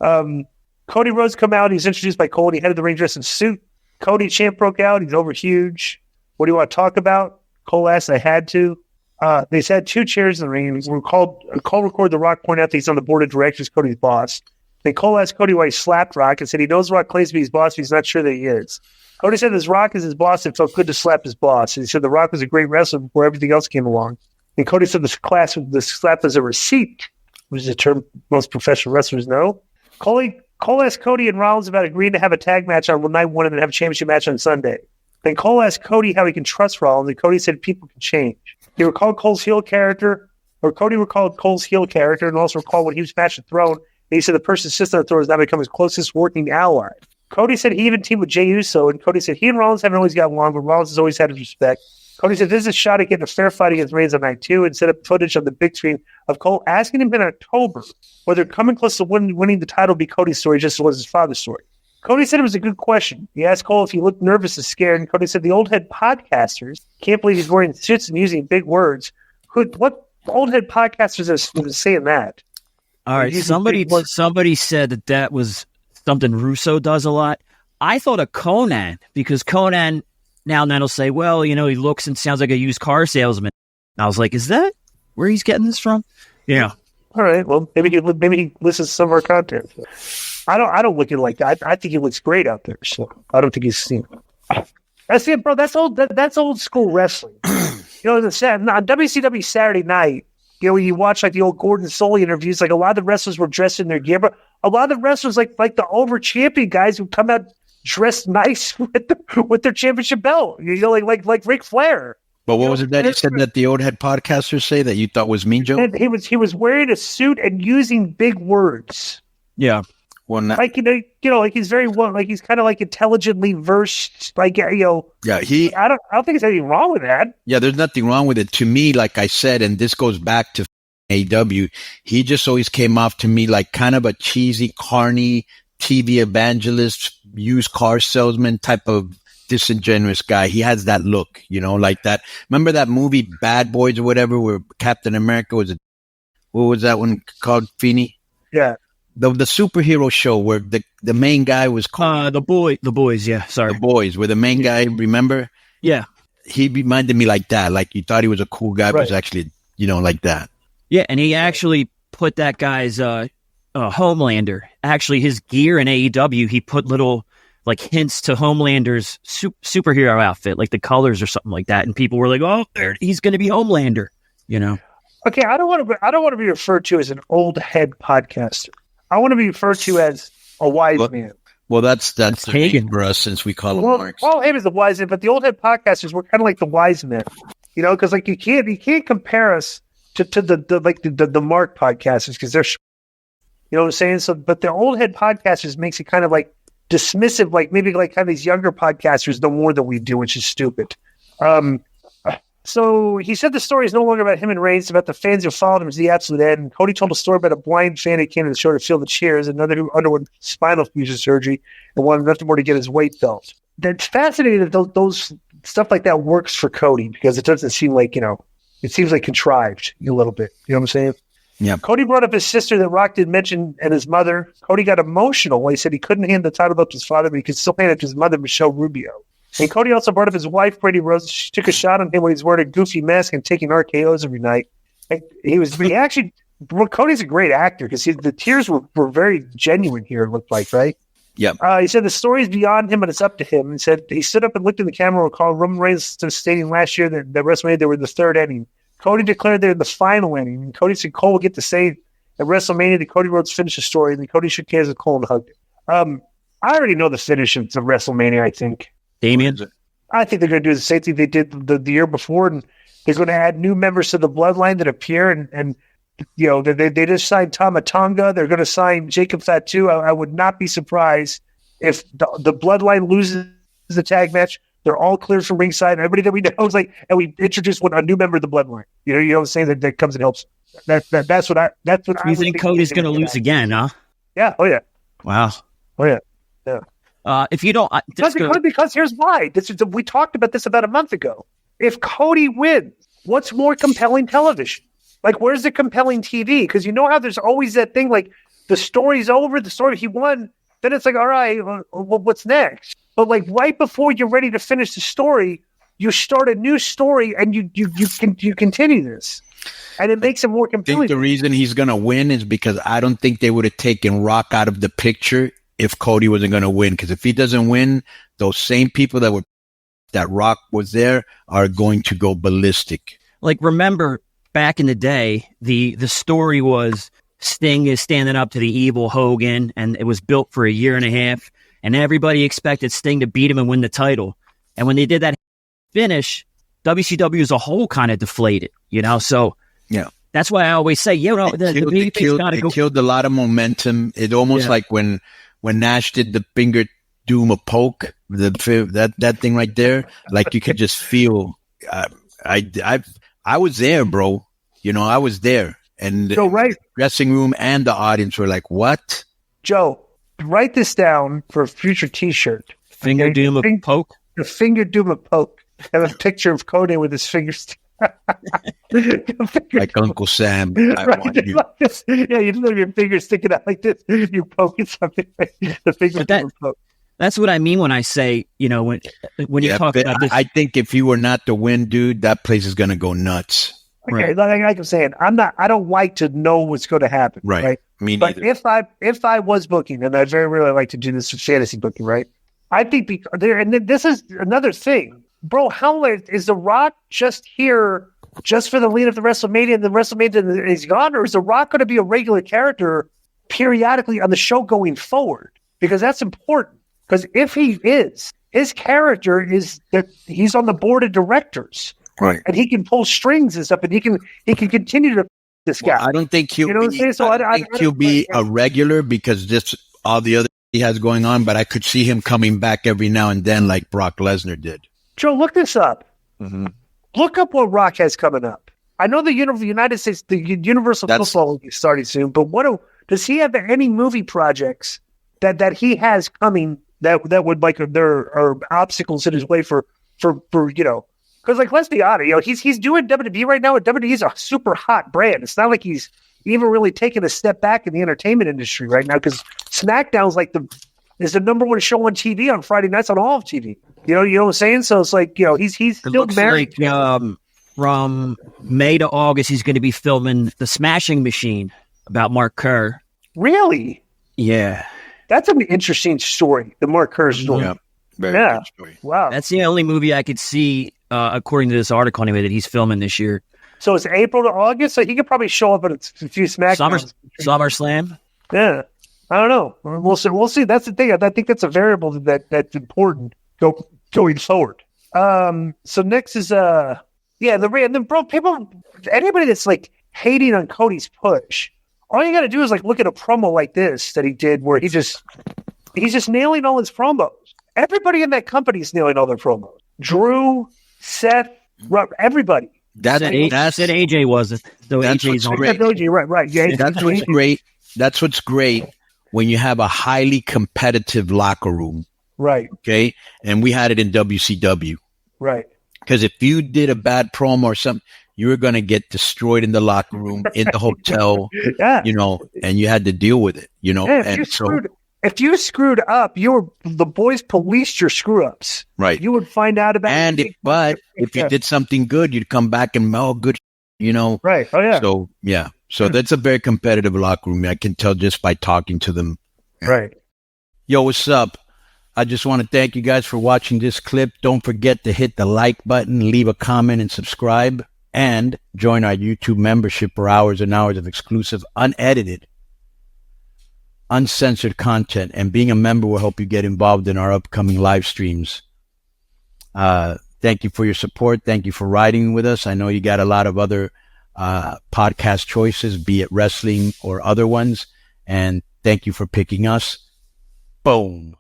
Cody Rhodes come out. He's introduced by Cole. He headed the ring dressed in suit. Cody champ broke out. He's over huge. What do you want to talk about? Cole asked. I had to. They had 2 chairs in the ring. Cole recorded The Rock point out that he's on the board of directors, Cody's boss. Then Cole asked Cody why he slapped Rock and said he knows Rock claims to be his boss, but he's not sure that he is. Cody said this Rock is his boss. It felt good to slap his boss. And he said The Rock was a great wrestler before everything else came along. And Cody said the slap was a receipt, which is a term most professional wrestlers know. Cole asked Cody and Rollins about agreeing to have a tag match on night 1 and then have a championship match on Sunday. Then Cole asked Cody how he can trust Rollins, and Cody said people can change. He recalled Cole's heel character, Cody recalled Cole's heel character, and also recalled when he was matched at Throne. And he said the person assistant on the Throne has now become his closest working ally. Cody said he even teamed with Jey Uso, and Cody said he and Rollins haven't always gotten along, but Rollins has always had his respect. Cody said this is a shot at getting a fair fight against Reigns on night 2 and set up footage on the big screen of Cole asking him in October whether coming close to winning the title would be Cody's story just as was his father's story. Cody said it was a good question. He asked Cole if he looked nervous and scared, and Cody said the old head podcasters can't believe he's wearing suits and using big words. What old head podcasters are saying that? All right, somebody said that was something Russo does a lot. I thought of Conan, because Conan now and then will say, well, he looks and sounds like a used car salesman. And I was like, is that where he's getting this from? Yeah. All right. Well, maybe he listens to some of our content. I don't look at it like that. I think he looks great out there. So I don't think he's seen it. That's it, bro. That's old school wrestling. On WCW Saturday night, when you watch like the old Gordon Solie interviews, like a lot of the wrestlers were dressed in their gear, but a lot of the wrestlers like the over champion guys who come out dressed nice with their championship belt, like Ric Flair. But what was it that you said that the old head podcasters say that you thought was mean, Joe? And he was wearing a suit and using big words. Yeah. Well, like he's very well, like he's kind of like intelligently versed, like Yeah, I don't think there's anything wrong with that. Yeah, there's nothing wrong with it. To me, like I said, and this goes back to AEW, he just always came off to me like kind of a cheesy, carny TV evangelist, used car salesman type of disingenuous guy. He has that look, like that. Remember that movie Bad Boys or whatever, where Captain America what was that one called, Feeney? Yeah. The superhero show where the main guy was called The Boys, yeah. Sorry. The Boys, where the main guy, remember? Yeah. He reminded me like that. Like you thought he was a cool guy, but was actually, like that. Yeah, and he actually put that guy's Homelander. Actually, his gear in AEW, he put little like hints to Homelander's superhero outfit, like the colors or something like that. And people were like, "Oh, he's going to be Homelander," Okay, I don't want to be referred to as an old head podcaster. I want to be referred to as a wise man. Well, that's Hagen for us, since we call him Marks. Well, Hagen's the wise man, but the old head podcasters were kind of like the wise men, because like you can't compare us to the Mark podcasters, because they're, what I'm saying. So, but the old head podcasters makes it kind of like dismissive, like maybe like kind of these younger podcasters know more than we do, which is stupid. So he said the story is no longer about him and Reigns, it's about the fans who followed him to the absolute end. And Cody told a story about a blind fan who came to the show to feel the cheers, another who underwent spinal fusion surgery and wanted nothing more to get his weight belt. That's fascinating that those stuff like that works for Cody, because it doesn't seem like, it seems like contrived a little bit. You know what I'm saying? Yeah. Cody brought up his sister that Rock didn't mention, and his mother. Cody got emotional when he said he couldn't hand the title belt to his father, but he could still hand it to his mother, Michelle Rubio. And Cody also brought up his wife, Brady Rose. She took a shot on him when he's wearing a goofy mask and taking RKOs every night. And Cody's a great actor, because the tears were very genuine here, it looked like, right? Yeah. He said the story is beyond him, and it's up to him. He said he stood up and looked in the camera and recalled Roman Reigns stating last year that WrestleMania they were in the third inning. Cody declared they're in the final inning, and Cody said Cole will get to say at WrestleMania that Cody Rhodes finished the story, and then Cody shook hands with Cole and hugged him. I already know the finish of WrestleMania, I think. Damien? I think they're going to do the same thing they did the year before, and they're going to add new members to the bloodline that appear, and they just signed Tama Tonga. They're going to sign Jacob Fatu. I would not be surprised if the bloodline loses the tag match. They're all cleared from ringside, and everybody that we know is like, and we introduce a new member of the bloodline. You know what I'm saying? That comes and helps. That's what you think Cody's going to lose again, huh? Yeah. Oh yeah. Wow. Oh yeah. Yeah. If you don't, because here's why. We talked about this about a month ago. If Cody wins, what's more compelling television? Like, where's the compelling TV? Because you know how there's always that thing, like the story's over, the story he won, then it's like, all right, well, what's next? But like right before you're ready to finish the story, you start a new story and you continue this. And it makes it more I compelling. think the reason he's going to win is because I don't think they would have taken Rock out of the picture if Cody wasn't going to win. Because if he doesn't win, those same people that Rock was there are going to go ballistic. Like, remember back in the day, the story was Sting is standing up to the evil Hogan, and it was built for a year and a half, and everybody expected Sting to beat him and win the title. And when they did that finish, WCW as a whole kind of deflated, So yeah, that's why I always say, it killed a lot of momentum. It almost like when Nash did the finger doom a poke, that thing right there, like you could just feel. I was there, bro. I was there, and the dressing room and the audience were like, "What?" Joe, write this down for a future T-shirt. Finger doom a poke. The finger doom a poke. Have a picture of Conan with his fingers. Like Uncle Sam. I want you. Like this. Yeah, you just have your fingers sticking out like this. You poking something. The finger doom a poke. That's what I mean when I say, when you talk about this. I think if you were not to win, dude, that place is going to go nuts. Okay, like I'm saying, I don't like to know what's going to happen. Right. Me neither. But if I was booking, and I very rarely like to do this for fantasy booking, right? I think and this is another thing, bro. How is The Rock just here just for the lead of the WrestleMania, and the WrestleMania is gone, or is The Rock going to be a regular character periodically on the show going forward? Because that's important. Because if he is, his character is that he's on the board of directors. Right. And he can pull strings and stuff, and he can continue to this guy. I don't think he'll he'll be a regular because just all the other he has going on, but I could see him coming back every now and then like Brock Lesnar did. Joe, look this up. Mm-hmm. Look up what Rock has coming up. I know the United States, the Universal Football League is starting soon, but does he have any movie projects that he has coming that would there are obstacles in his way for because, like, let's be honest, he's doing WWE right now, and WWE is a super hot brand. It's not like he's even really taking a step back in the entertainment industry right now, because SmackDown's is the number one show on TV on Friday nights on all of TV. You know what I'm saying? So it's like, he's still married. Like, from May to August, he's going to be filming The Smashing Machine about Mark Kerr. Really? Yeah. That's an interesting story, the Mark Kerr story. Yeah. Very good story. Wow. That's the only movie I could see, according to this article anyway, that he's filming this year. So it's April to August, so he could probably show up at a few SmackDowns. SummerSlam? Yeah. I don't know. We'll see. That's the thing. I think that's a variable that's important going forward. So next is and then bro, anybody that's like hating on Cody's push, all you got to do is like look at a promo like this that he did, where he's just nailing all his promos. Everybody in that company is nailing all their promos. Drew, Seth, everybody. Said AJ wasn't. So AJ's on. AJ, right. Yeah, that's what's great. That's what's great when you have a highly competitive locker room. Right. Okay. And we had it in WCW. Right. Because if you did a bad promo or something, you were going to get destroyed in the locker room, in the hotel, yeah. And you had to deal with it, Yeah, if you screwed up, the boys policed your screw ups. Right. You would find out about it. If you did something good, you'd come back and, good, Right. Oh, yeah. So, yeah. So that's a very competitive locker room. I can tell just by talking to them. Right. Yo, what's up? I just want to thank you guys for watching this clip. Don't forget to hit the like button, leave a comment, and subscribe. And join our YouTube membership for hours and hours of exclusive, unedited, uncensored content. And being a member will help you get involved in our upcoming live streams. Thank you for your support. Thank you for riding with us. I know you got a lot of other podcast choices, be it wrestling or other ones. And thank you for picking us. Boom.